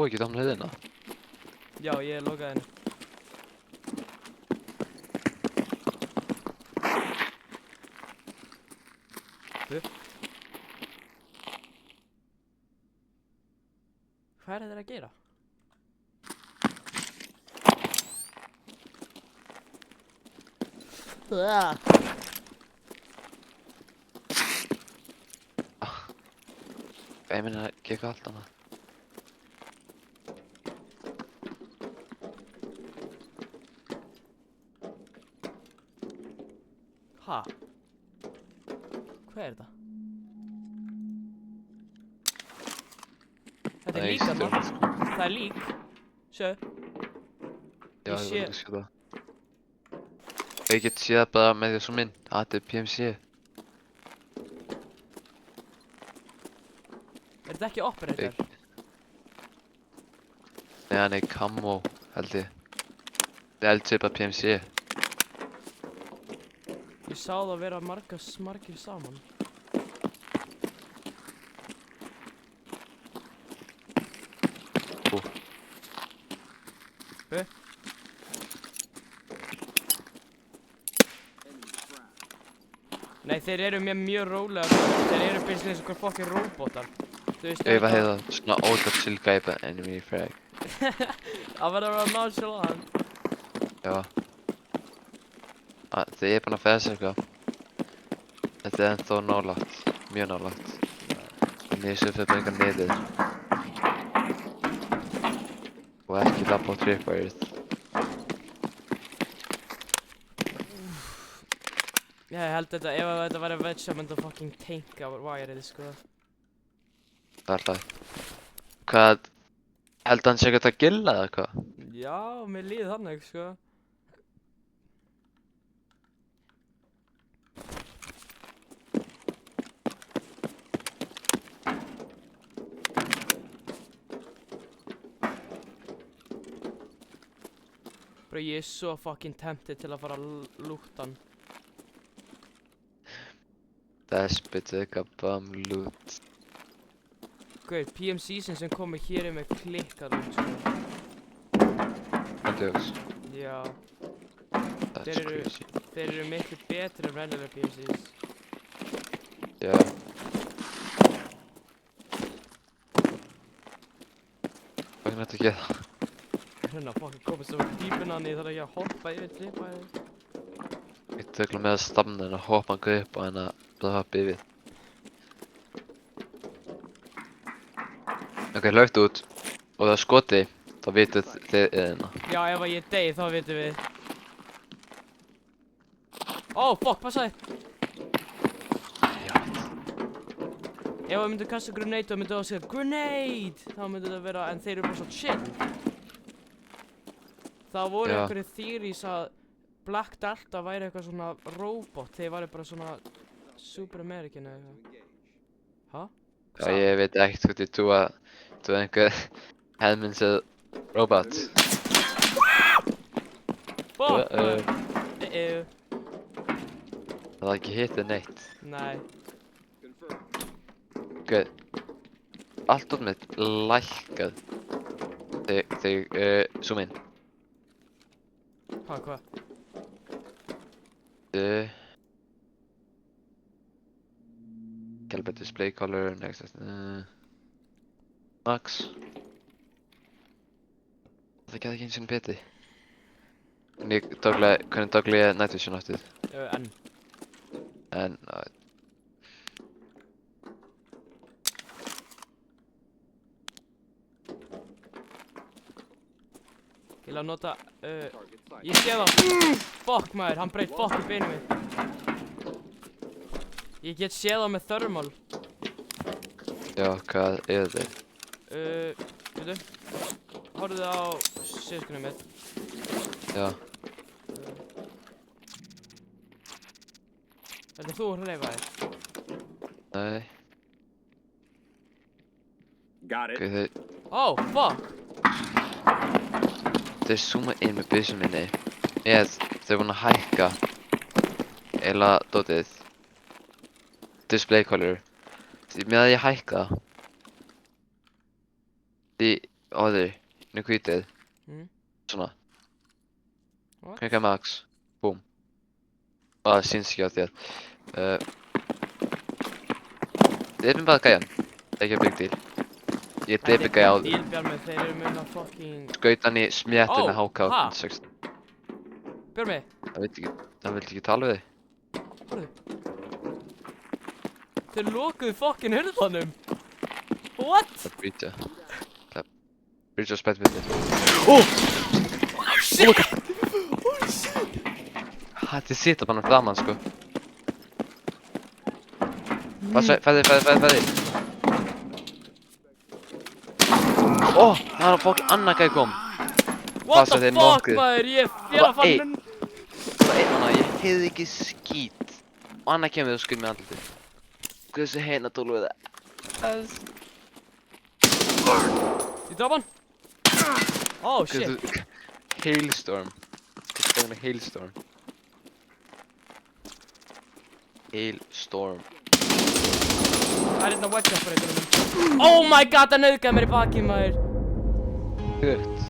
ekki opna hliðina? Já, ég lokaði henni. Hvað þeir að gera? Ég meina að gekk allt annað. Ha? Hvað þetta? Þetta lík þarna. Það lík. Sjö. Já, Ég ég sé- vil ekki sjá það. Ég get séð bara með því að zooma inn. Þetta er PMC. Er þetta ekki operator? Nei, hann er camo, held ég. Ég held sér bara PMC. Ég sá það vera margir saman. Nei, þeir eru mér mjög rólega. Þeir eru basically eins og hver fucking robotar. Þú veist Ég var heiða svona ódætt tilgæpa enemy frag. Það verður að vera nonchalant. Já. Þegar ég er búinn að fæða sér eitthvað. Þetta er ennþá nálægt. Mjög nálægt. En ég sé fyrir bara eitthvað niður. Og ekki labba á tripwired. Já, ég held þetta, ef þetta væri veg sem myndi fucking tanka wireið, sko. Það er alltaf. Hvað? Held hann sé eitthvað að gilla eða hvað? Já, mér líður þannig, sko. Bro, ég er svo fucking tempted til að fara að lúta hann. Despot eitthvað bum loot. Gauð, PMC-sin sem komið hér er með klikkar út, sko. Andjóks. Já, That's Þeir eru- crazy. þeir eru miklu betri en venjulega PMCs. Já. Hvað er þetta að gera? Hérna, fucking komið svo dýpinn hann, ég þarf ekki að hoppa yfir tripwire. Ég tökla með að stamna henn að hoppa hann upp og henn að bara hoppa yfir. Ok, hlaupt út og það er skoti, þá vitið þið hérna. Já, ef að ég deyð, þá vitum við. Ó, fuck, passaði! Já. Ef við myndum kasta grenade og myndum að segja GRENADE! Þá myndi það vera, en þeir eru bara svo chill. Það voru Já. einhverju theories að Black Delta væri eitthvað svona robot. Þeir væri bara svona Super American eða eitthvað. Hæ? Já, ég veit ekkert hvort ég trúa einhver helminnsið robot. Fuck! Uh-oh. Það var ekki hittið neitt. Nei. Ok. Allt út mitt lækkað. Þegar zoom in. Hvað? Calibrate display color, next, max. Það gæti ekki eins og beti. Hvernig dogla ég night vision aftur? N. En, Ég vil að nota, ég sé það. Fuck maður, hann breyt fucking beinu mitt. Ég get séð það með thermal. já, hvað er þetta? Veitu. Horfðu á sískunum mitt. Já, Þetta þú að hreyfa þig. nei, Got it. ok, Ó, fuck. þeir zooma inn með byssum minni. Þeir eru búin að hækka eila dótið. Display color. Því með að ég hækka því Óði, nú hvítið. Svona. What? Klikka max. Búm. Það syns ekki á þér. Dreipum bara gæjan. Ekki að big deal. Ég dreipi gæja á Díl Bjarmi, þeir eru með það fucking... skaut hann í smjættu með Ó, HK ha? 16. Bjarmi, Það vildi ekki tala við þig. horfðu. Þeir lokuðu fucking hurðanum. What? Það er breacha. Breacha spættmyndir. Oh shit! Oh shit! Þetta sitter bara framan sko. Fæði. Ó, það var fucking annar gæi kom. What Passa the þér fuck nokkuð. maður, ég félag fann Það var einn annað, ég heyrði ekki skít. Og annar kemur og skutt með andlitið. Hversu heina tólu við það? Ég draf hann. Oh shit. Hailstorm. Hversu það er hailstorm? Hailstorm. Það er hérna white jumper eitthvað. Oh my god, það nauðgæði mér í bakið maður. Hurt.